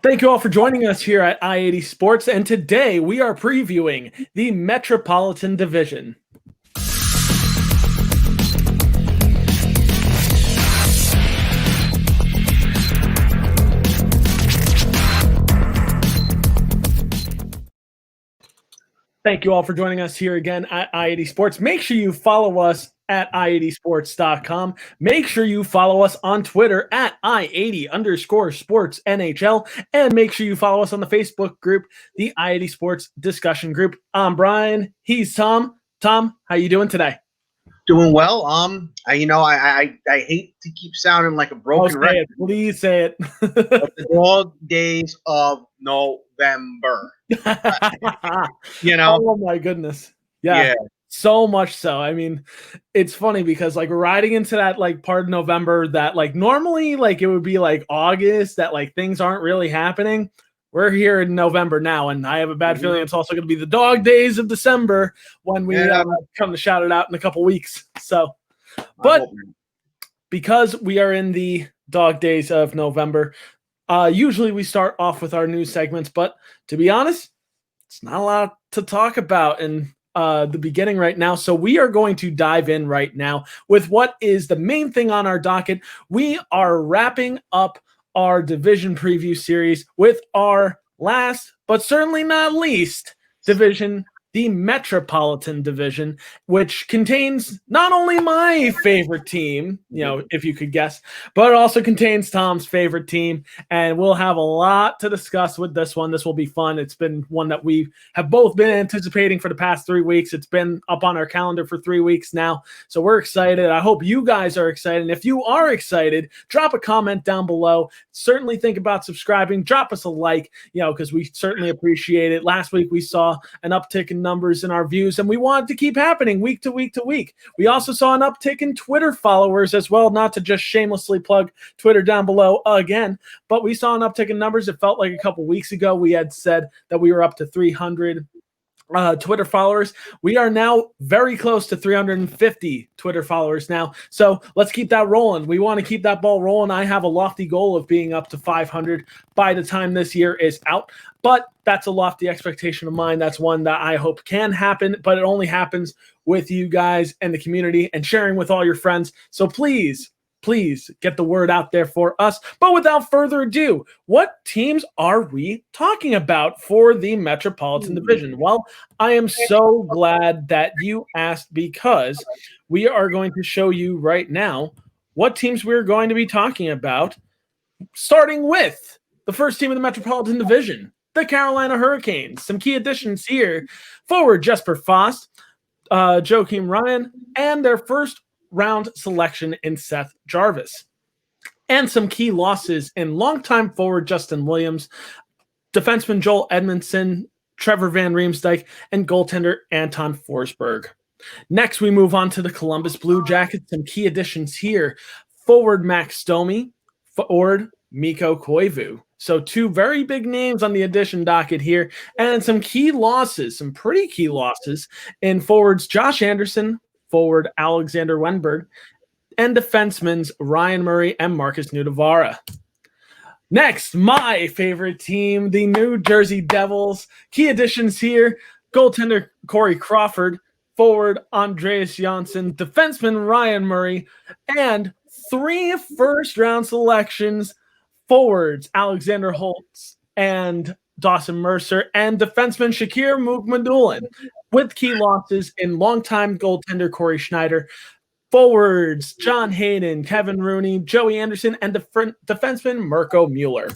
Thank you all for joining us here at i80 Sports, and today we are previewing the Metropolitan Division. Thank you all for joining us here again at i80 Sports. Make sure you follow us at i80sports.com. Make sure you follow us on Twitter at i80_sports NHL. And make sure you follow us on the Facebook group, the i80 Sports Discussion Group. I'm Brian. He's Tom. Tom, how you doing today? Doing well. I hate to keep sounding like a broken record. Please say it. But the dog days of November. Oh my goodness. Yeah. So much so. I mean, it's funny because we're riding into that part of November that normally it would be August that things aren't really happening. We're here in November now, and I have a bad feeling it's also going to be the dog days of December when we come to shout it out in a couple weeks. So, but because we are in the dog days of November, usually we start off with our news segments, but to be honest, it's not a lot to talk about in the beginning right now. So we are going to dive in right now with what is the main thing on our docket. We are wrapping up our division preview series with our last, but certainly not least, division, the Metropolitan Division, which contains not only my favorite team, if you could guess, but it also contains Tom's favorite team. And we'll have a lot to discuss with this one. This will be fun. It's been one that we have both been anticipating for the past 3 weeks. It's been up on our calendar for 3 weeks now. So we're excited. I hope you guys are excited. And if you are excited, drop a comment down below. Certainly think about subscribing. Drop us a like, because we certainly appreciate it. Last week we saw an uptick in numbers in our views, and we want it to keep happening week to week to week. We also saw an uptick in Twitter followers as well, not to just shamelessly plug Twitter down below again, but we saw an uptick in numbers. It felt like a couple weeks ago we had said that we were up to 300 Twitter followers. We are now very close to 350 Twitter followers now. So let's keep that rolling. We want to keep that ball rolling. I have a lofty goal of being up to 500 by the time this year is out, but that's a lofty expectation of mine. That's one that I hope can happen, but it only happens with you guys and the community and sharing with all your friends. So please get the word out there for us. But without further ado, what teams are we talking about for the Metropolitan Division? Well, I am so glad that you asked, because we are going to show you right now what teams we're going to be talking about, starting with the first team of the Metropolitan Division, the Carolina Hurricanes. Some key additions here: forward Jesper Fast, Joakim Ryan, and their first round selection in Seth Jarvis. And some key losses in longtime forward Justin Williams, defenseman Joel Edmondson, Trevor Van Riemsdyk, and goaltender Anton Forsberg. Next, we move on to the Columbus Blue Jackets. Some key additions here: forward Max Domi, forward Mikko Koivu. So two very big names on the addition docket here, and some key losses, some pretty key losses in forwards Josh Anderson, forward Alexander Wenberg, and defensemen Ryan Murray and Marcus Nudavara. Next, my favorite team, the New Jersey Devils. Key additions here: goaltender Corey Crawford, forward Andreas Janssen, defenseman Ryan Murray, and 3 first-round selections: forwards Alexander Holtz and Dawson Mercer, and defenseman Shakir Mukhamadullin, with key losses in longtime goaltender Corey Schneider, forwards John Hayden, Kevin Rooney, Joey Anderson, and defenseman Mirko Mueller.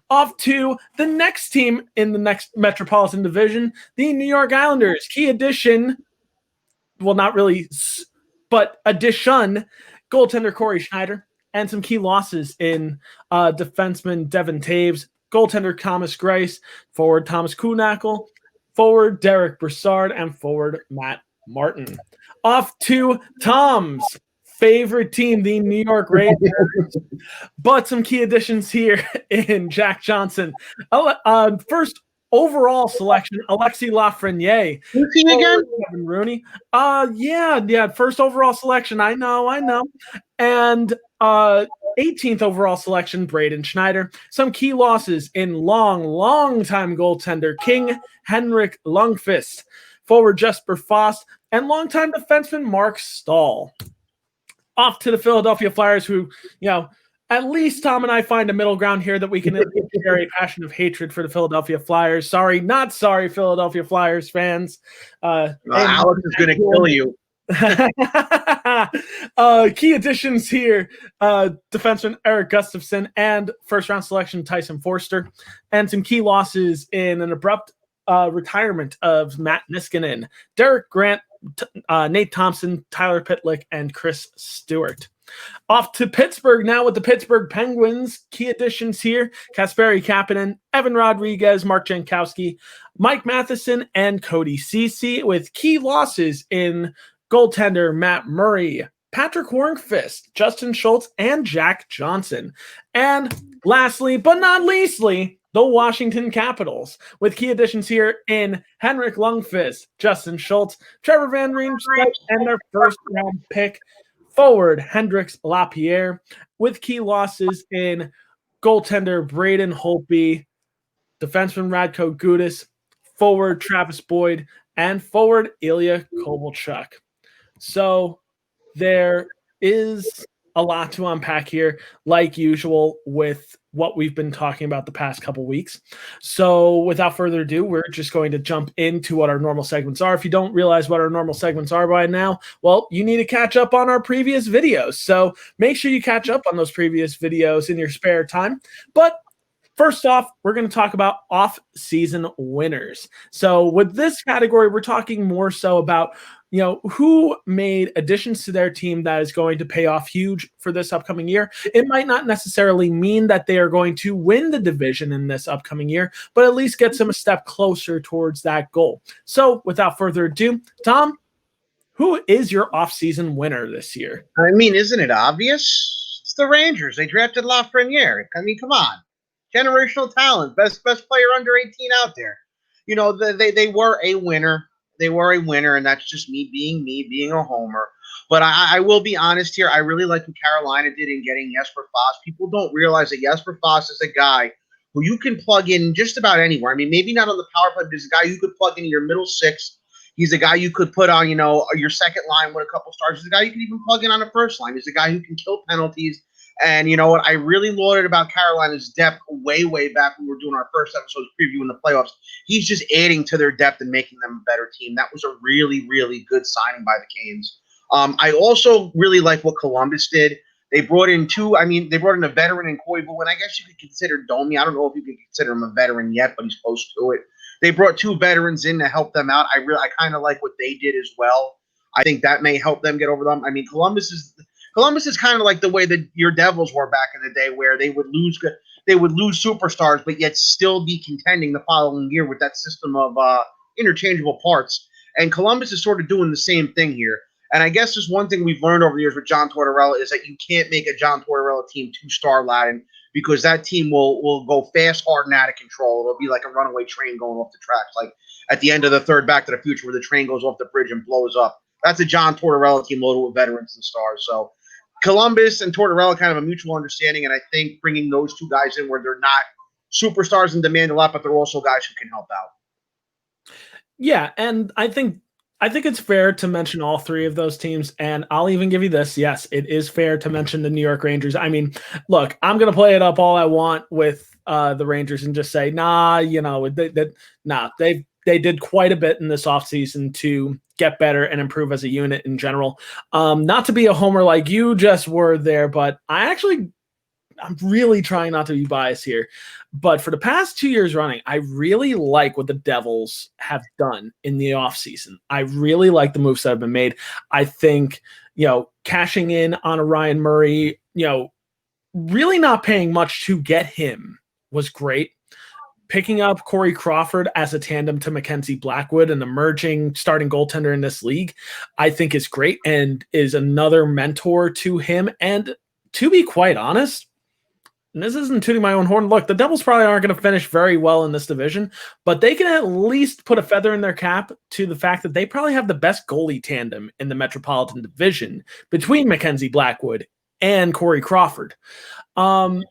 Off to the next team in the next Metropolitan Division, the New York Islanders. Key addition, well, not really, but addition, goaltender Corey Schneider, and some key losses in defenseman Devin Taves, goaltender Thomas Grice, forward Thomas Kuhnackel, forward Derek Brassard, and forward Matt Martin. Off to Tom's favorite team, the New York Rangers. But some key additions here in Jack Johnson. First overall selection, Alexis Lafreniere. Who's he again? Kevin Rooney. Yeah. First overall selection. I know. And 18th overall selection, Braden Schneider. Some key losses in long-time goaltender King Henrik Lundqvist, forward Jesper Fast, and longtime defenseman Mark Stahl. Off to the Philadelphia Flyers, who, at least Tom and I find a middle ground here that we can share a passion of hatred for the Philadelphia Flyers. Sorry, not sorry, Philadelphia Flyers fans. Alex is going to kill you. Key additions here, defenseman Eric Gustafsson and first-round selection Tyson Forster, and some key losses in an abrupt retirement of Matt Niskanen, Derek Grant, Nate Thompson, Tyler Pitlick, and Chris Stewart. Off to Pittsburgh now with the Pittsburgh Penguins. Key additions here, Kasperi Kapanen, Evan Rodriguez, Mark Jankowski, Mike Matheson, and Cody Ceci, with key losses in goaltender Matt Murray, Patrick Hornqvist, Justin Schultz, and Jack Johnson. And lastly, but not leastly, the Washington Capitals, with key additions here in Henrik Lundqvist, Justin Schultz, Trevor Van Riemsdyk, and their first-round pick, forward Hendrix Lapierre, with key losses in goaltender Braden Holtby, defenseman Radko Gudas, forward Travis Boyd, and forward Ilya Kovalchuk. So there is a lot to unpack here, like usual, with what we've been talking about the past couple weeks. So without further ado, we're just going to jump into what our normal segments are. If you don't realize what our normal segments are by now, well, you need to catch up on our previous videos. So make sure you catch up on those previous videos in your spare time. But first off, we're going to talk about off-season winners. So with this category, we're talking more so about who made additions to their team that is going to pay off huge for this upcoming year. It might not necessarily mean that they are going to win the division in this upcoming year, but at least gets them a step closer towards that goal. So without further ado, Tom, who is your off-season winner this year? I mean, isn't it obvious? It's the Rangers. They drafted Lafreniere. I mean, come on. Generational talent. Best player under 18 out there. They were a winner. They were a winner, and that's just me being a homer. But I will be honest here. I really like what Carolina did in getting Jesper Fast. People don't realize that Jesper Fast is a guy who you can plug in just about anywhere. I mean, maybe not on the power play, but he's a guy you could plug into your middle six. He's a guy you could put on, your second line with a couple stars. He's a guy you can even plug in on the first line. He's a guy who can kill penalties. And you know what? I really lauded about Carolina's depth way back when we were doing our first episode preview in the playoffs. He's just adding to their depth and making them a better team. That was a really good signing by the Canes. I also really like what Columbus did. They brought in they brought in a veteran in Koivu, and I guess you could consider Domi. I don't know if you can consider him a veteran yet, but he's close to it. They brought two veterans in to help them out. I kind of like what they did as well. I think that may help them get over them. I mean, Columbus is kind of like the way that your Devils were back in the day, where they would lose superstars, but yet still be contending the following year with that system of interchangeable parts. And Columbus is sort of doing the same thing here. And I guess just one thing we've learned over the years with John Tortorella is that you can't make a John Tortorella team two-star laden, because that team will go fast, hard, and out of control. It'll be like a runaway train going off the tracks, like at the end of the third Back to the Future, where the train goes off the bridge and blows up. That's a John Tortorella team loaded with veterans and stars. So Columbus and Tortorella kind of a mutual understanding, and I think bringing those two guys in where they're not superstars and demand a lot, but they're also guys who can help out. Yeah, and I think it's fair to mention all three of those teams, and I'll even give you this. Yes, it is fair to mention the New York Rangers. I mean, look, I'm going to play it up all I want with the Rangers and just say, they did quite a bit in this offseason to get better and improve as a unit in general. Not to be a homer like you just were there, but I'm really trying not to be biased here. But for the past 2 years running, I really like what the Devils have done in the offseason. I really like the moves that have been made. I think, cashing in on a Ryan Murray, really not paying much to get him was great. Picking up Corey Crawford as a tandem to Mackenzie Blackwood, an emerging starting goaltender in this league, I think is great and is another mentor to him. And to be quite honest, and this isn't tooting my own horn, look, the Devils probably aren't going to finish very well in this division, but they can at least put a feather in their cap to the fact that they probably have the best goalie tandem in the Metropolitan Division between Mackenzie Blackwood and Corey Crawford. And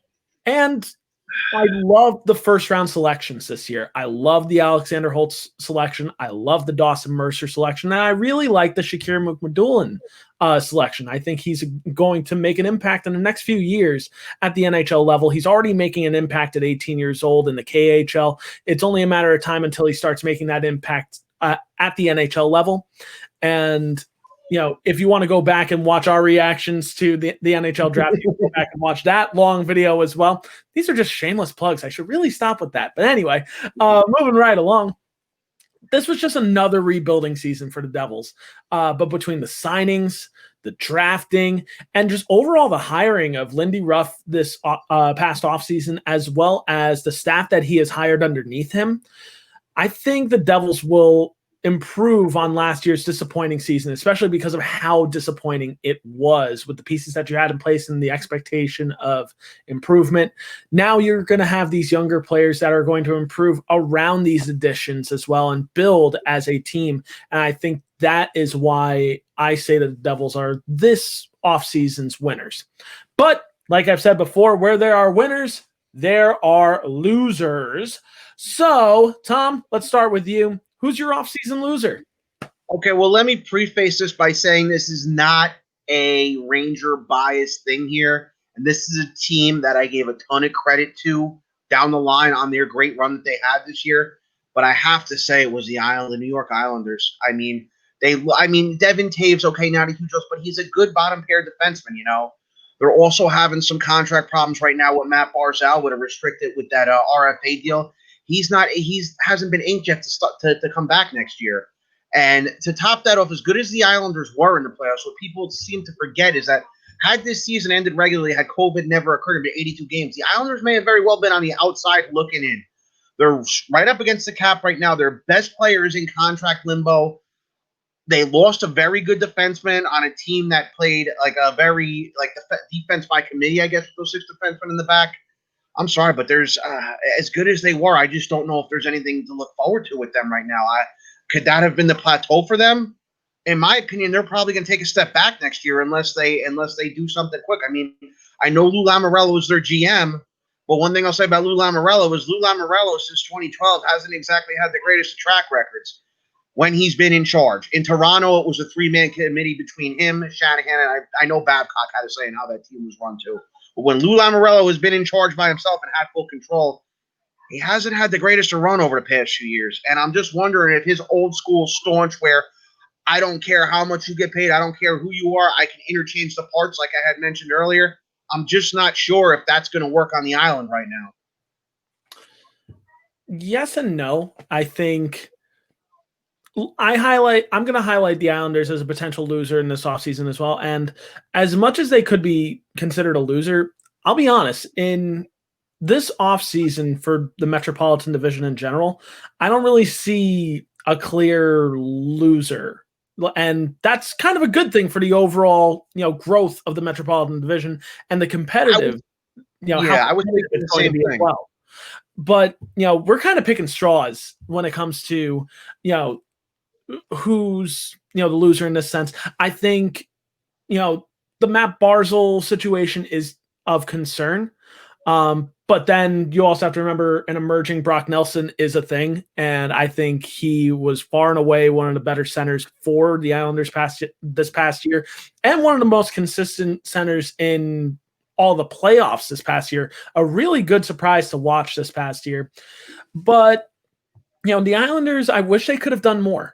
I love the first round selections this year. I love the Alexander Holtz selection. I love the Dawson Mercer selection. And I really like the Shakir McMadulan selection. I think he's going to make an impact in the next few years at the NHL level. He's already making an impact at 18 years old in the KHL. It's only a matter of time until he starts making that impact at the NHL level. And if you want to go back and watch our reactions to the NHL draft, you can go back and watch that long video as well. These are just shameless plugs. I should really stop with that. But anyway, moving right along. This was just another rebuilding season for the Devils. But between the signings, the drafting, and just overall the hiring of Lindy Ruff this past offseason, as well as the staff that he has hired underneath him, I think the Devils will improve on last year's disappointing season, especially because of how disappointing it was with the pieces that you had in place and the expectation of improvement. Now you're going to have these younger players that are going to improve around these additions as well and build as a team. And I think that is why I say that the Devils are this offseason's winners. But like I've said before, where there are winners, there are losers. So, Tom, let's start with you. Who's your offseason loser? Okay, well, let me preface this by saying this is not a Ranger bias thing here. And this is a team that I gave a ton of credit to down the line on their great run that they had this year. But I have to say it was the New York Islanders. I mean, Devin Taves, okay, not a huge loss, but he's a good bottom pair defenseman, They're also having some contract problems right now with Matt Barzal with that RFA deal. He hasn't been inked yet to come back next year. And to top that off, as good as the Islanders were in the playoffs, what people seem to forget is that had this season ended regularly, had COVID never occurred into 82 games, the Islanders may have very well been on the outside looking in. They're right up against the cap right now. Their best player is in contract limbo. They lost a very good defenseman on a team that played defense by committee, I guess, with those 6 defensemen in the back. I'm sorry, but there's as good as they were, I just don't know if there's anything to look forward to with them right now. Could that have been the plateau for them? In my opinion, they're probably going to take a step back next year unless they do something quick. I mean, I know Lou Lamoriello is their GM, but one thing I'll say about Lou Lamoriello is Lou Lamoriello since 2012 hasn't exactly had the greatest of track records when he's been in charge. In Toronto, it was a 3-man committee between him, Shanahan, and I know Babcock had a say in how that team was run too. But when Lou Lamoriello has been in charge by himself and had full control, he hasn't had the greatest of run over the past few years. And I'm just wondering if his old school staunch where I don't care how much you get paid, I don't care who you are, I can interchange the parts like I had mentioned earlier. I'm just not sure if that's going to work on the island right now. Yes and no. I think I'm going to highlight the Islanders as a potential loser in this offseason as well. And as much as they could be considered a loser, I'll be honest, in this offseason for the Metropolitan Division in general, I don't really see a clear loser. And that's kind of a good thing for the overall, growth of the Metropolitan Division and the competitive, I would think the same thing as well. But, we're kind of picking straws when it comes to, who's the loser in this sense. I think the Matt Barzal situation is of concern, but then you also have to remember an emerging Brock Nelson is a thing, and I think he was far and away one of the better centers for the Islanders this past year, and one of the most consistent centers in all the playoffs this past year. A really good surprise to watch this past year. But the Islanders, I wish they could have done more.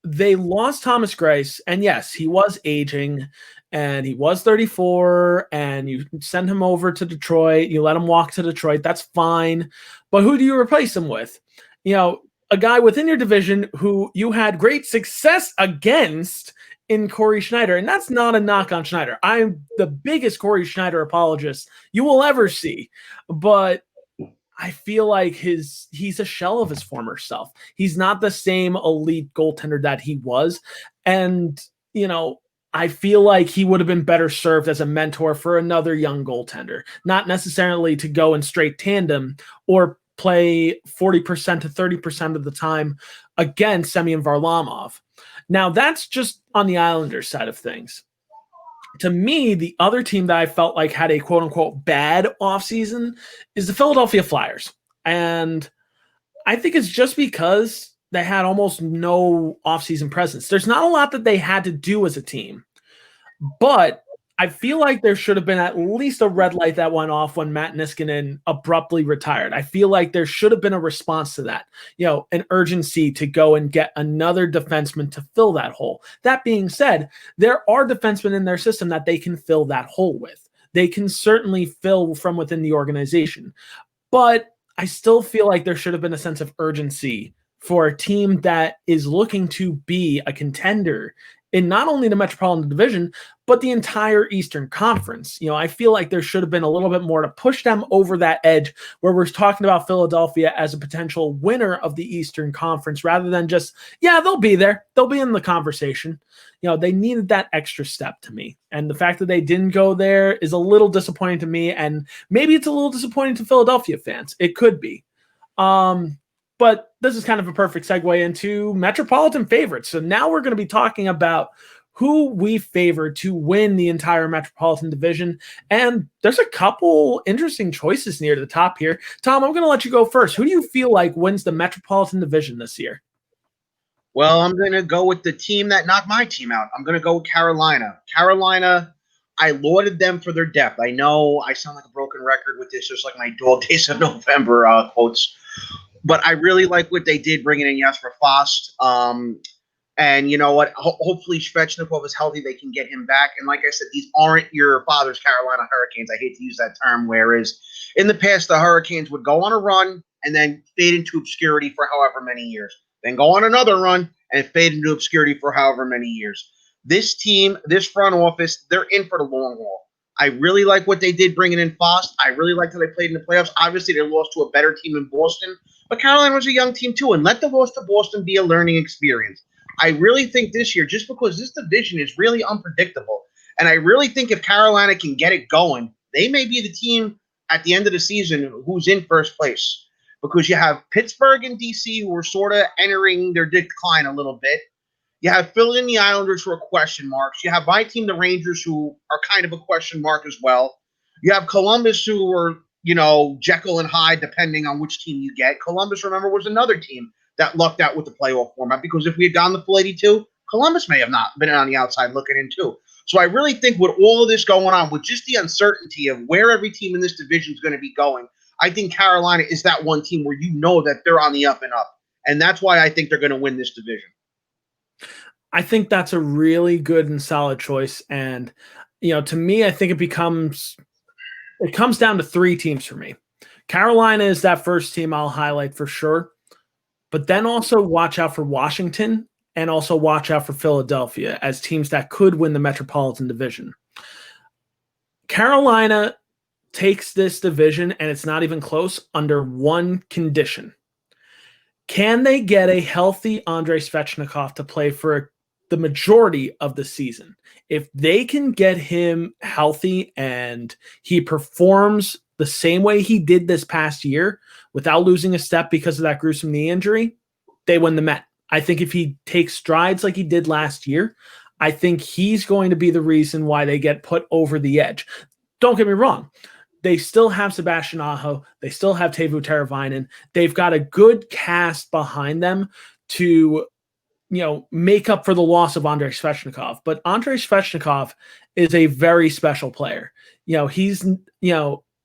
They lost Thomas Greiss, and yes, he was aging, and he was 34, and you send him over to Detroit, you let him walk to Detroit, that's fine. But who do you replace him with? A guy within your division who you had great success against in Corey Schneider, and that's not a knock on Schneider. I'm the biggest Corey Schneider apologist you will ever see, but I feel like he's a shell of his former self. He's not the same elite goaltender that he was. And, I feel like he would have been better served as a mentor for another young goaltender, not necessarily to go in straight tandem or play 40% to 30% of the time against Semyon Varlamov. Now, that's just on the Islanders side of things. To me, the other team that I felt like had a quote unquote bad offseason is the Philadelphia Flyers. And I think it's just because they had almost no offseason presence. There's not a lot that they had to do as a team, but I feel like there should have been at least a red light that went off when Matt Niskanen abruptly retired. I feel like there should have been a response to that, an urgency to go and get another defenseman to fill that hole. That being said, there are defensemen in their system that they can fill that hole with. They can certainly fill from within the organization, but I still feel like there should have been a sense of urgency for a team that is looking to be a contender in not only the Metropolitan Division, but the entire Eastern Conference. I feel like there should have been a little bit more to push them over that edge where we're talking about Philadelphia as a potential winner of the Eastern Conference rather than just, they'll be there. They'll be in the conversation. They needed that extra step to me. And the fact that they didn't go there is a little disappointing to me. And maybe it's a little disappointing to Philadelphia fans. It could be. But this is kind of a perfect segue into Metropolitan Favorites. So now we're going to be talking about who we favor to win the entire Metropolitan Division. And there's a couple interesting choices near the top here. Tom, I'm going to let you go first. Who do you feel like wins the Metropolitan Division this year? Well, I'm going to go with the team that knocked my team out. I'm going to go with Carolina. Carolina, I lauded them for their depth. I know I sound like a broken record with this, just like my Dog Days of November quotes. But I really like what they did bringing in Jesper Fast. And you know what? Hopefully Svechnikov is healthy. They can get him back. And like I said, these aren't your father's Carolina Hurricanes. I hate to use that term. Whereas in the past, the Hurricanes would go on a run and then fade into obscurity for however many years. Then go on another run and fade into obscurity for however many years. This team, this front office, they're in for the long haul. I really like what they did bringing in Fast. I really liked how they played in the playoffs. Obviously, they lost to a better team in Boston. But Carolina was a young team, too, and let the loss to Boston be a learning experience. I really think this year, just because this division is really unpredictable, and I really think if Carolina can get it going, they may be the team at the end of the season who's in first place. Because you have Pittsburgh and D.C. who are sort of entering their decline a little bit. You have Philly and the Islanders who are question marks. You have my team, the Rangers, who are kind of a question mark as well. You have Columbus who are Jekyll and Hyde, depending on which team you get. Columbus, remember, was another team that lucked out with the playoff format because if we had gone the full 82, Columbus may have not been on the outside looking in too. So I really think with all of this going on, with just the uncertainty of where every team in this division is going to be going, I think Carolina is that one team where that they're on the up and up. And that's why I think they're going to win this division. I think that's a really good and solid choice. And, to me, I think it comes down to three teams for me. Carolina is that first team I'll highlight for sure. But then also watch out for Washington and also watch out for Philadelphia as teams that could win the Metropolitan Division. Carolina takes this division, and it's not even close, under one condition. Can they get a healthy Andrei Svechnikov to play for the majority of the season? If they can get him healthy and he performs the same way he did this past year without losing a step because of that gruesome knee injury, they win the Met. I think if he takes strides like he did last year, I think he's going to be the reason why they get put over the edge. Don't get me wrong. They still have Sebastian Aho. They still have Teuvo Teravainen. They've got a good cast behind them to, make up for the loss of Andrei Svechnikov. But Andrei Svechnikov is a very special player. He's,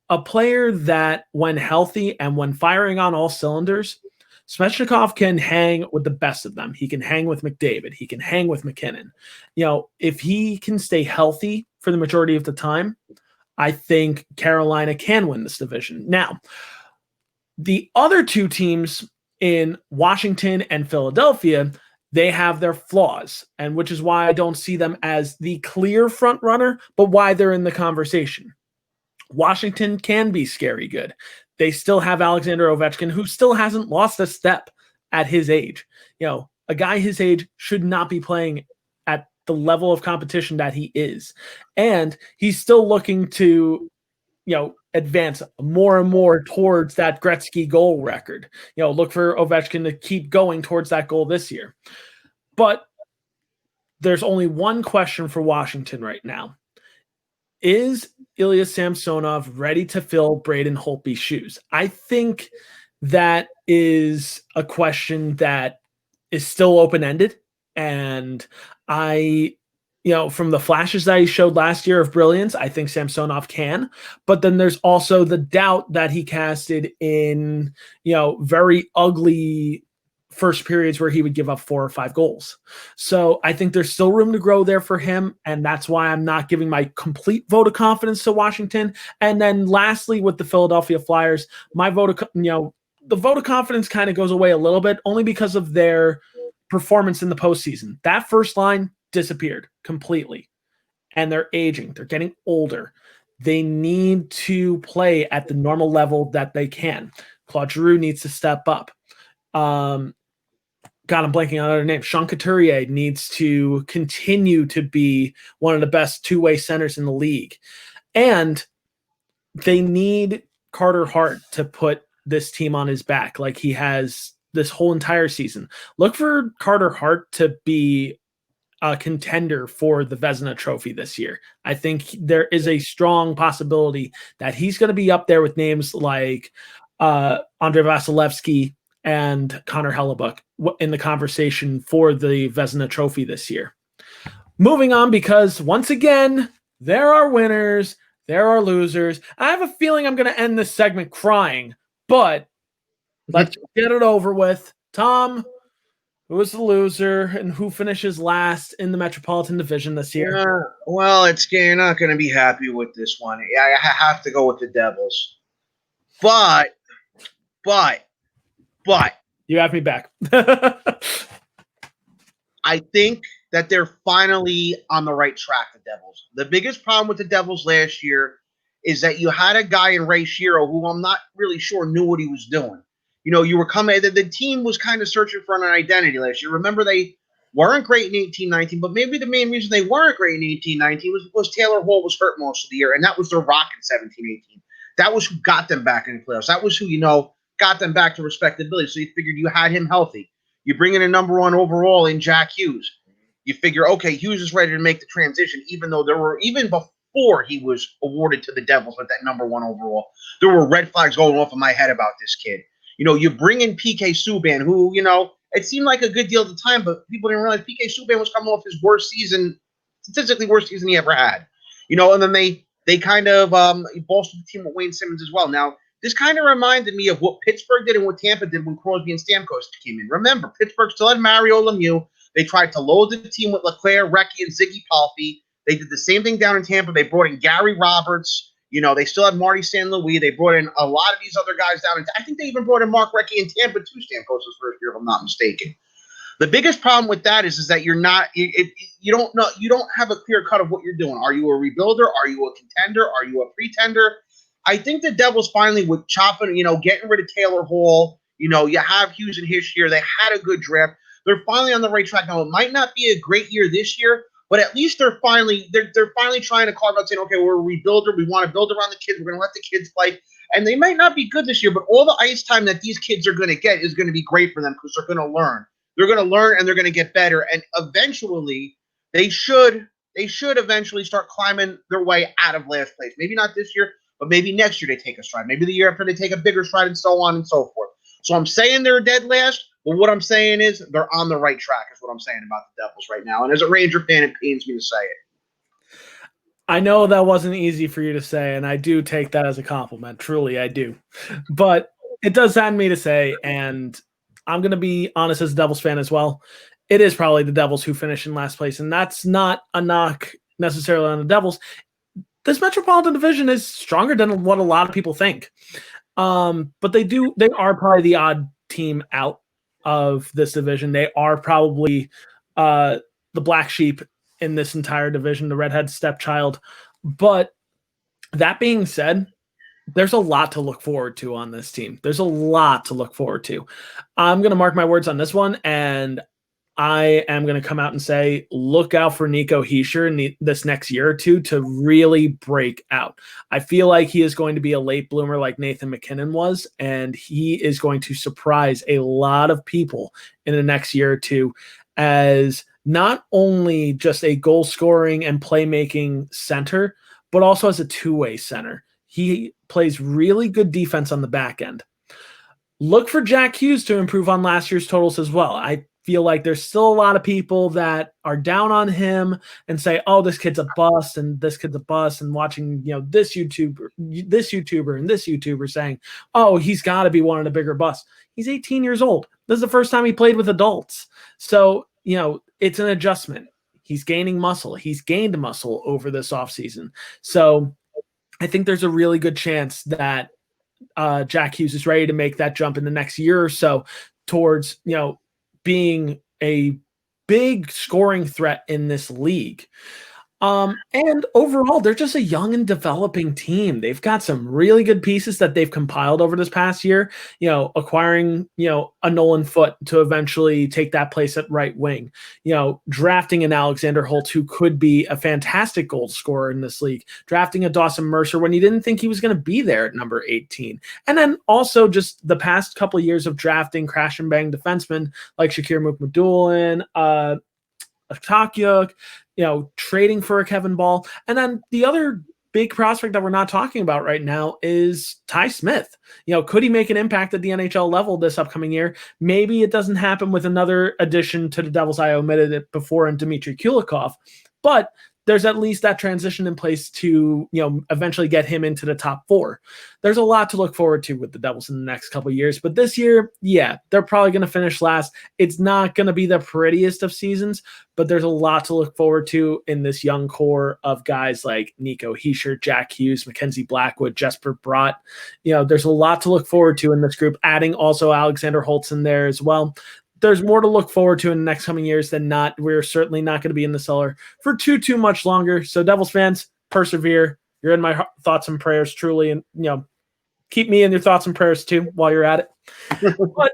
a player that when healthy and when firing on all cylinders, Svechnikov can hang with the best of them. He can hang with McDavid. He can hang with McKinnon. If he can stay healthy for the majority of the time, I think Carolina can win this division. Now, the other two teams in Washington and Philadelphia, they have their flaws, and which is why I don't see them as the clear front runner, but why they're in the conversation. Washington can be scary good. They still have Alexander Ovechkin, who still hasn't lost a step at his age. A guy his age should not be playing at the level of competition that he is. And he's still looking to, advance more and more towards that Gretzky goal record. Look for Ovechkin to keep going towards that goal this year. But there's only one question for Washington right now. is Ilya Samsonov ready to fill Braden Holtby's shoes? I think that is a question that is still open-ended. And from the flashes that he showed last year of brilliance, I think Samsonov can. But then there's also the doubt that he casted in, very ugly first periods where he would give up 4 or 5 goals. So I think there's still room to grow there for him. And that's why I'm not giving my complete vote of confidence to Washington. And then lastly, with the Philadelphia Flyers, my vote of, the vote of confidence kind of goes away a little bit only because of their performance in the postseason. That first line disappeared completely. And they're aging. They're getting older. They need to play at the normal level that they can. Claude Giroux needs to step up. I'm blanking on other names. Sean Couturier needs to continue to be one of the best two-way centers in the league. And they need Carter Hart to put this team on his back like he has this whole entire season. Look for Carter Hart to be a contender for the Vezina Trophy this year. I think there is a strong possibility that he's going to be up there with names like Andrei Vasilevsky and Connor Hellebuck in the conversation for the Vezina Trophy this year. Moving on, because once again, there are winners, there are losers. I have a feeling I'm going to end this segment crying, but let's get it over with. Tom, who is the loser and who finishes last in the Metropolitan Division this year? Well, you're not going to be happy with this one. I have to go with the Devils. But you have me back. I think that they're finally on the right track, the Devils. The biggest problem with the Devils last year is that you had a guy in Ray Shero who I'm not really sure knew what he was doing. You were coming, the team was kind of searching for an identity last year. Remember, they weren't great in 18-19, but maybe the main reason they weren't great in 18-19 was Taylor Hall was hurt most of the year, and that was their rock in 17-18. That was who got them back in the playoffs. That was who, got them back to respectability. So you figured you had him healthy. You bring in a number 1 overall in Jack Hughes. You figure, okay, Hughes is ready to make the transition, even before he was awarded to the Devils with that number 1 overall, there were red flags going off in my head about this kid. You bring in PK Subban, who, it seemed like a good deal at the time, but people didn't realize PK Subban was coming off his statistically worst season he ever had. And then they kind of bolstered the team with Wayne Simmons as well. Now, this kind of reminded me of what Pittsburgh did and what Tampa did when Crosby and Stamkos came in. Remember, Pittsburgh still had Mario Lemieux. They tried to load the team with Leclerc, Recchi, and Ziggy Palffy. They did the same thing down in Tampa. They brought in Gary Roberts. They still had Marty St. Louis. They brought in a lot of these other guys down. I think they even brought in Mark Recchi in Tampa too, Stamkos' first year, if I'm not mistaken. The biggest problem with that is that you're not you don't have a clear cut of what you're doing. Are you a rebuilder? Are you a contender? Are you a pretender? I think the Devils finally with chopping, getting rid of Taylor Hall. You have Hughes in his year. They had a good draft. They're finally on the right track now. It might not be a great year this year, but at least they're finally trying to carve out saying, okay, we're a rebuilder. We want to build around the kids. We're going to let the kids play. And they might not be good this year, but all the ice time that these kids are going to get is going to be great for them because they're going to learn. They're going to learn and they're going to get better. And eventually, they should eventually start climbing their way out of last place. Maybe not this year, but maybe next year they take a stride. Maybe the year after they take a bigger stride and so on and so forth. So I'm saying they're dead last, but what I'm saying is they're on the right track is what I'm saying about the Devils right now. And as a Ranger fan, it pains me to say it. I know that wasn't easy for you to say, and I do take that as a compliment. Truly, I do. But it does sadden me to say, and I'm going to be honest as a Devils fan as well, it is probably the Devils who finish in last place, and that's not a knock necessarily on the Devils. This Metropolitan Division is stronger than what a lot of people think. But they are probably the odd team out of this division. They are probably the black sheep in this entire division, the redhead stepchild. But that being said, there's a lot to look forward to on this team. There's a lot to look forward to. I'm going to mark my words on this one, and I am going to come out and say, look out for Nico Hischier in this next year or two to really break out. I feel like he is going to be a late bloomer like Nathan McKinnon was, and he is going to surprise a lot of people in the next year or two as not only just a goal-scoring and playmaking center, but also as a two-way center. He plays really good defense on the back end. Look for Jack Hughes to improve on last year's totals as well. I feel like there's still a lot of people that are down on him and say, oh, this kid's a bust and this kid's a bust, and watching, this YouTuber and this YouTuber saying, oh, he's got to be one of the bigger busts. He's 18 years old. This is the first time he played with adults. So, it's an adjustment. He's gaining muscle. He's gained muscle over this offseason. So I think there's a really good chance that Jack Hughes is ready to make that jump in the next year or so towards, being a big scoring threat in this league. And overall, they're just a young and developing team. They've got some really good pieces that they've compiled over this past year, acquiring, a Nolan Foote to eventually take that place at right wing, drafting an Alexander Holtz, who could be a fantastic goal scorer in this league, drafting a Dawson Mercer when you didn't think he was going to be there at number 18. And then also just the past couple of years of drafting crash and bang defensemen like Shakir Mukhamadullin, Atakyuk, trading for a Kevin Ball. And then the other big prospect that we're not talking about right now is Ty Smith. Could he make an impact at the NHL level this upcoming year? Maybe it doesn't happen with another addition to the Devils. I omitted it before, in Dmitry Kulikov, but there's at least that transition in place to, eventually get him into the top 4. There's a lot to look forward to with the Devils in the next couple of years. But this year, yeah, they're probably going to finish last. It's not going to be the prettiest of seasons, but there's a lot to look forward to in this young core of guys like Nico Hischier, Jack Hughes, Mackenzie Blackwood, Jesper Bratt. There's a lot to look forward to in this group, adding also Alexander Holtz in there as well. There's more to look forward to in the next coming years than not. We're certainly not going to be in the cellar for too much longer. So Devils fans, persevere. You're in my thoughts and prayers truly. And, keep me in your thoughts and prayers too while you're at it. But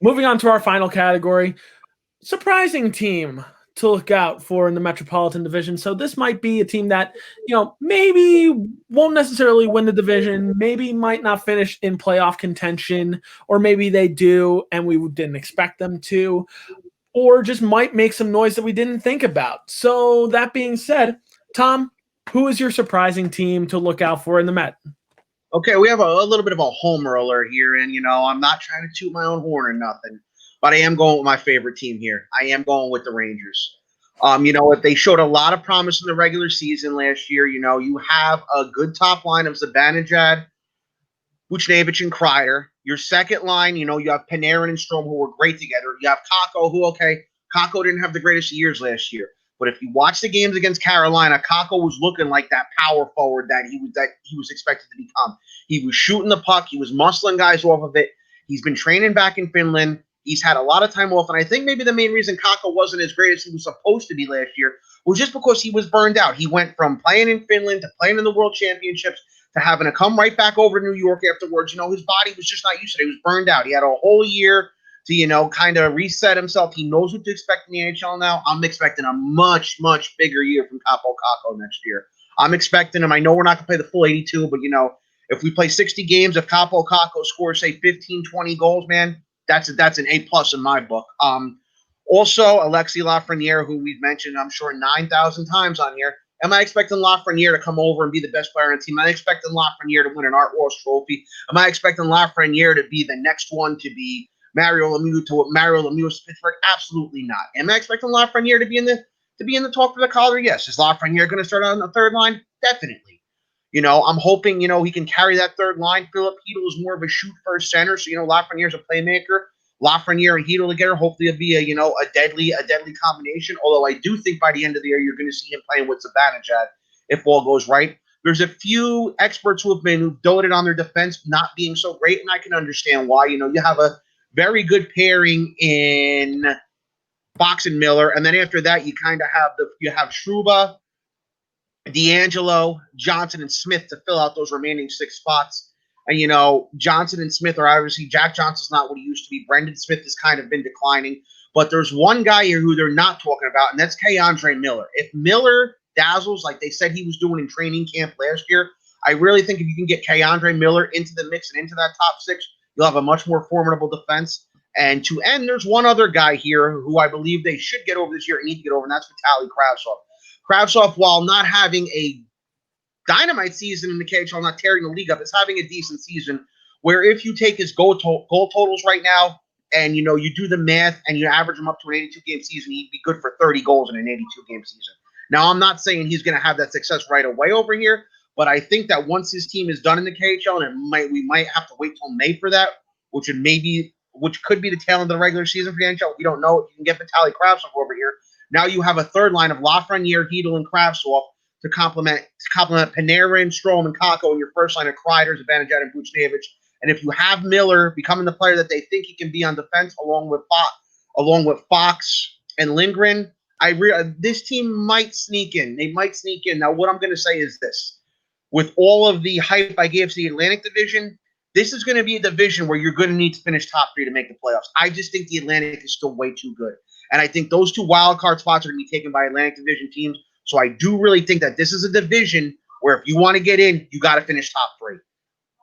moving on to our final category, surprising team to look out for in the Metropolitan Division. So this might be a team that, maybe won't necessarily win the division, maybe might not finish in playoff contention, or maybe they do and we didn't expect them to, or just might make some noise that we didn't think about. So that being said, Tom, who is your surprising team to look out for in the Met? Okay, we have a little bit of a homer alert here, and, I'm not trying to toot my own horn or nothing, but I am going with my favorite team here. I am going with the Rangers. They showed a lot of promise in the regular season last year. You have a good top line of Zibanejad, Buchnevich, and Kreider. Your second line, you have Panarin and Strome, who were great together. You have Kakko, Kakko didn't have the greatest of years last year. But if you watch the games against Carolina, Kakko was looking like that power forward that he was expected to become. He was shooting the puck. He was muscling guys off of it. He's been training back in Finland. He's had a lot of time off, and I think maybe the main reason Kakko wasn't as great as he was supposed to be last year was just because he was burned out. He went from playing in Finland to playing in the World Championships to having to come right back over to New York afterwards. His body was just not used to it. He was burned out. He had a whole year to, kind of reset himself. He knows what to expect in the NHL now. I'm expecting a much, much bigger year from Kakko next year. I'm expecting him. I know we're not going to play the full 82, but, if we play 60 games, if Kakko scores, say, 15, 20 goals, man, that's an A+ in my book. Also, Alexis Lafreniere, who we've mentioned, I'm sure, 9,000 times on here. Am I expecting Lafreniere to come over and be the best player on the team? Am I expecting Lafreniere to win an Art Ross trophy? Am I expecting Lafreniere to be the next one to be Mario Lemieux to Pittsburgh? Absolutely not. Am I expecting Lafreniere to be in the talk for the Calder? Yes. Is Lafreniere going to start on the third line? Definitely. I'm hoping, he can carry that third line. Philip Hedl is more of a shoot-first center, so, Lafreniere's a playmaker. Lafreniere and Hedl together, hopefully it'll be a deadly combination, although I do think by the end of the year you're going to see him playing with Zibanejad if all goes right. There's a few experts who've doted on their defense not being so great, and I can understand why. You have a very good pairing in Fox and Miller, and then after that you kind of have Trouba, D'Angelo, Johnson, and Smith to fill out those remaining 6 spots. And, Johnson and Smith are obviously, Jack Johnson's not what he used to be. Brendan Smith has kind of been declining. But there's one guy here who they're not talking about, and that's K'Andre Miller. If Miller dazzles like they said he was doing in training camp last year, I really think if you can get K'Andre Miller into the mix and into that top 6, you'll have a much more formidable defense. And to end, there's one other guy here who I believe they should get over this year and need to get over, and that's Vitaly Kravtsov. Kravtsov, while not having a dynamite season in the KHL, not tearing the league up. It's having a decent season where if you take his goal totals right now and, you do the math and you average him up to an 82-game season, he'd be good for 30 goals in an 82-game season. Now, I'm not saying he's going to have that success right away over here, but I think that once his team is done in the KHL, and we might have to wait till May for that, which could be the tail end of the regular season for the NHL. We don't know if you can get Vitaly Kravtsov over here. Now you have a third line of Lafreniere, Hedl, and Kravtsov to complement Panarin, Strome, and Kakko in your first line of Kreider, Zibanejad, and Buchnevich. And if you have Miller becoming the player that they think he can be on defense, along with Fox and Lindgren, this team might sneak in. They might sneak in. Now, what I'm going to say is this. With all of the hype I gave to the Atlantic Division, this is going to be a division where you're going to need to finish top 3 to make the playoffs. I just think the Atlantic is still way too good. And I think those 2 wild card spots are going to be taken by Atlantic Division teams. So I do really think that this is a division where if you want to get in, you got to finish top 3.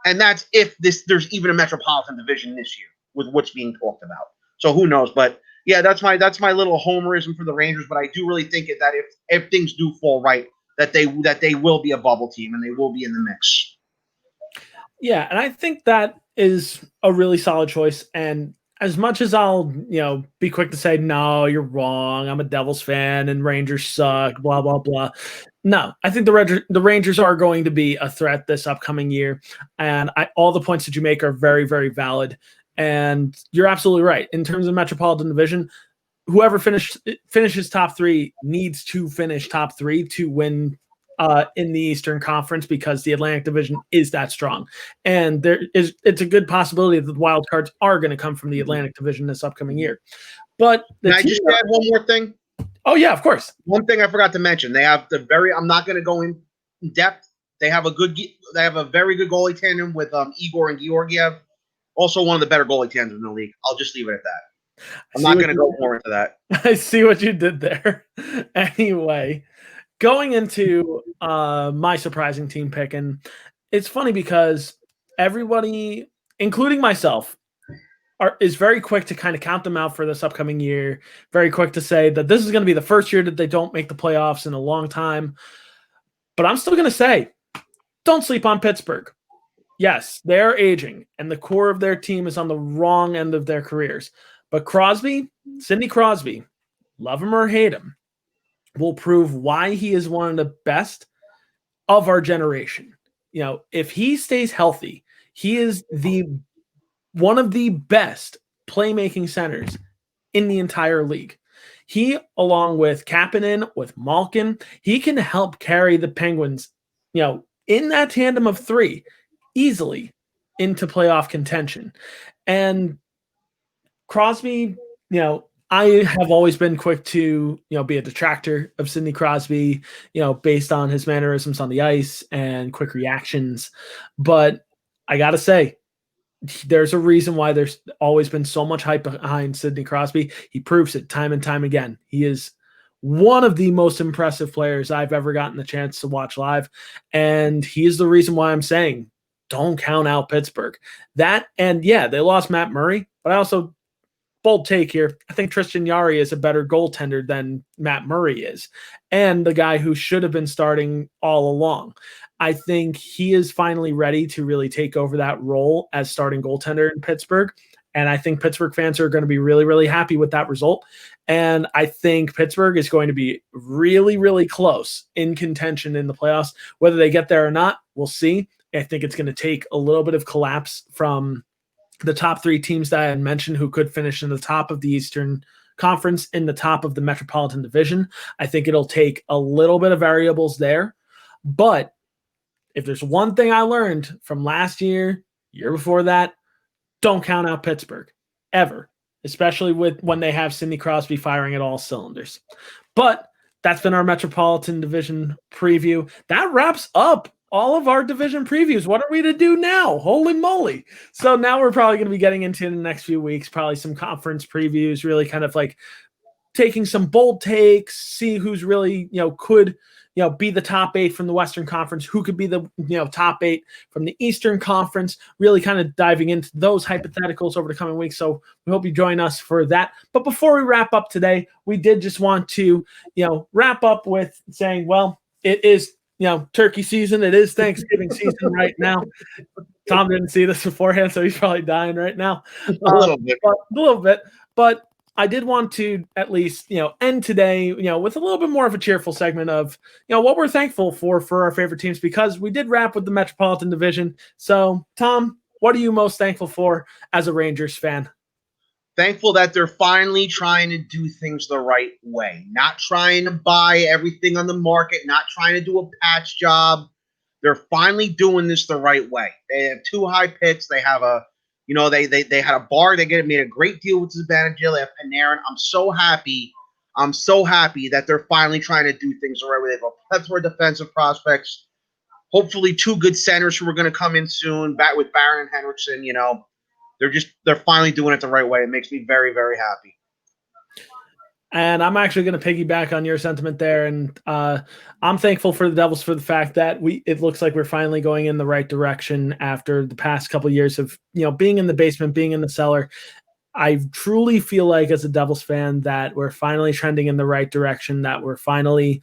And that's if there's even a Metropolitan Division this year with what's being talked about. So who knows? But yeah, that's my little homerism for the Rangers. But I do really think that if things do fall right, that they will be a bubble team and they will be in the mix. Yeah, and I think that is a really solid choice. And as much as I'll, be quick to say, no, you're wrong, I'm a Devils fan and Rangers suck, blah, blah, blah. No, I think the Rangers are going to be a threat this upcoming year. And all the points that you make are very, very valid. And you're absolutely right. In terms of Metropolitan Division, whoever finishes top 3 needs to finish top 3 to win in the Eastern Conference, because the Atlantic Division is that strong. And it's a good possibility that the wild cards are going to come from the Atlantic Division this upcoming year. But can I just add one more thing? Oh yeah, of course. One thing I forgot to mention. They have I'm not going to go in depth. They have a very good goalie tandem with Igor and Georgiev. Also one of the better goalie tandems in the league. I'll just leave it at that. I'm not going to go more into that. I see what you did there. Anyway, going into my surprising team pick, and it's funny because everybody, including myself, is very quick to kind of count them out for this upcoming year, very quick to say that this is going to be the first year that they don't make the playoffs in a long time. But I'm still going to say, don't sleep on Pittsburgh. Yes, they're aging, and the core of their team is on the wrong end of their careers. But Sidney Crosby, love him or hate him, will prove why he is one of the best of our generation. If he stays healthy, he is one of the best playmaking centers in the entire league. He, along with Kapanen, with Malkin, he can help carry the Penguins, in that tandem of 3 easily into playoff contention. And Crosby, I have always been quick to, be a detractor of Sidney Crosby, based on his mannerisms on the ice and quick reactions. But I got to say, there's a reason why there's always been so much hype behind Sidney Crosby. He proves it time and time again. He is one of the most impressive players I've ever gotten the chance to watch live. And he is the reason why I'm saying, don't count out Pittsburgh. They lost Matt Murray, but I also, bold take here, I think Tristan Jarry is a better goaltender than Matt Murray is, and the guy who should have been starting all along. I think he is finally ready to really take over that role as starting goaltender in Pittsburgh. And I think Pittsburgh fans are going to be really, really happy with that result. And I think Pittsburgh is going to be really, really close in contention in the playoffs. Whether they get there or not, we'll see. I think it's going to take a little bit of collapse from the top 3 teams that I had mentioned who could finish in the top of the Eastern Conference, in the top of the Metropolitan Division. I think it'll take a little bit of variables there. But if there's one thing I learned from last year before that, don't count out Pittsburgh ever, especially when they have Sidney Crosby firing at all cylinders. But that's been our Metropolitan Division preview. That wraps up all of our division previews. What are we to do now? Holy moly. So now we're probably going to be getting into in the next few weeks, probably some conference previews, really kind of like taking some bold takes, see who's really, could, be the top 8 from the Western Conference, who could be the, top 8 from the Eastern Conference, really kind of diving into those hypotheticals over the coming weeks. So we hope you join us for that. But before we wrap up today, we did just want to, wrap up with saying, well, it is, turkey season. It is Thanksgiving season right now. Tom didn't see this beforehand, so he's probably dying right now. A little bit. But I did want to at least, end today, with a little bit more of a cheerful segment of, what we're thankful for our favorite teams, because we did wrap with the Metropolitan Division. So, Tom, what are you most thankful for as a Rangers fan? Thankful that they're finally trying to do things the right way, not trying to buy everything on the market, not trying to do a patch job. They're finally doing this the right way. They have 2 high picks. They have they had a bar. They made a great deal with Zibanejad. They have Panarin. I'm so happy that they're finally trying to do things the right way. They have a plethora of defensive prospects. Hopefully 2 good centers who are going to come in soon, back with Barron and Henriksen. They're finally doing it the right way. It makes me very, very happy. And I'm actually going to piggyback on your sentiment there. And I'm thankful for the Devils for the fact that it looks like we're finally going in the right direction after the past couple of years of, being in the basement, being in the cellar. I truly feel like as a Devils fan that we're finally trending in the right direction, that we're finally,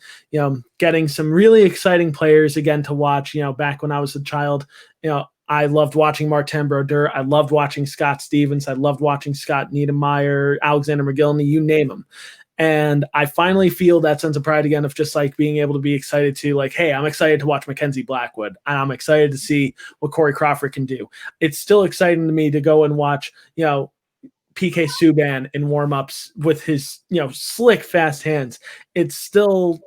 getting some really exciting players again to watch. Back when I was a child, I loved watching Martin Brodeur. I loved watching Scott Stevens. I loved watching Scott Niedermayer, Alexander McGillney, you name them. And I finally feel that sense of pride again of just like being able to be excited to like, hey, I'm excited to watch Mackenzie Blackwood, and I'm excited to see what Corey Crawford can do. It's still exciting to me to go and watch, PK Subban in warmups with his, slick, fast hands. It's still,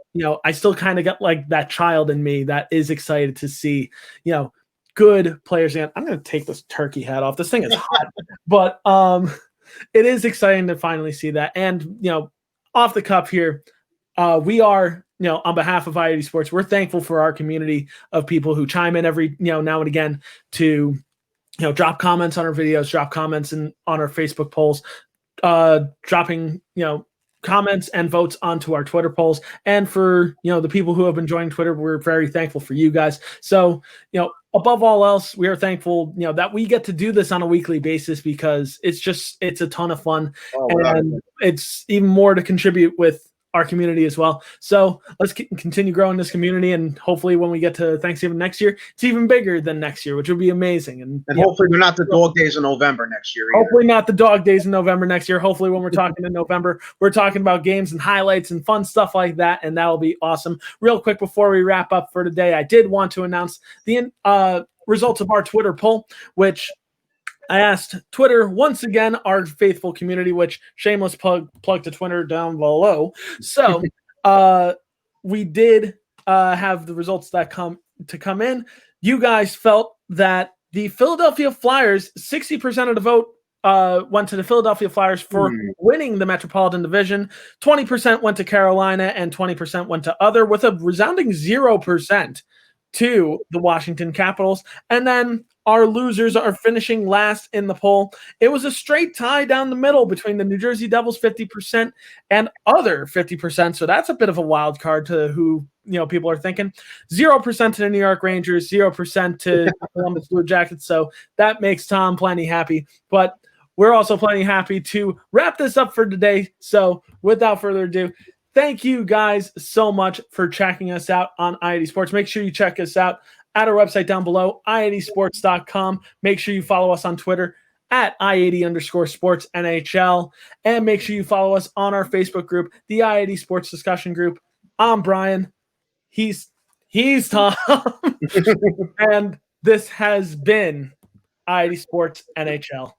I still kind of got like that child in me that is excited to see, good players. And I'm going to take this turkey hat off. This thing is hot, but it is exciting to finally see that. And, off the cuff here, we are, on behalf of i80 Sports, we're thankful for our community of people who chime in every, now and again to, drop comments on our videos, drop comments on our Facebook polls, dropping, comments and votes onto our Twitter polls. And for, the people who have been joining Twitter, we're very thankful for you guys. So, above all else, we are thankful, that we get to do this on a weekly basis, because it's a ton of fun. And it's even more to contribute with our community as well. So let's continue growing this community, and hopefully when we get to Thanksgiving next year, it's even bigger than next year, which would be amazing. And hopefully they're not the dog days in November next year either. Hopefully not the dog days in November next year. Hopefully when we're talking in November, we're talking about games and highlights and fun stuff like that, and that'll be awesome. Real quick before we wrap up for today, I did want to announce the results of our Twitter poll, which I asked Twitter once again, our faithful community, which shameless plug to Twitter down below. So we did have the results that come in. You guys felt that the Philadelphia Flyers, 60% of the vote went to the Philadelphia Flyers for winning the Metropolitan Division. 20% went to Carolina, and 20% went to other, with a resounding 0% to the Washington Capitals. And then our losers are finishing last in the poll. It was a straight tie down the middle between the New Jersey Devils 50% and other 50%. So that's a bit of a wild card to who people are thinking. 0% to the New York Rangers, 0% to the Columbus Blue Jackets. So that makes Tom plenty happy. But we're also plenty happy to wrap this up for today. So without further ado, thank you guys so much for checking us out on i80 Sports. Make sure you check us out at our website down below, i80sports.com. Make sure you follow us on Twitter at i80_sports NHL. And make sure you follow us on our Facebook group, the i80 Sports Discussion Group. I'm Brian. He's Tom. And this has been i80 Sports NHL.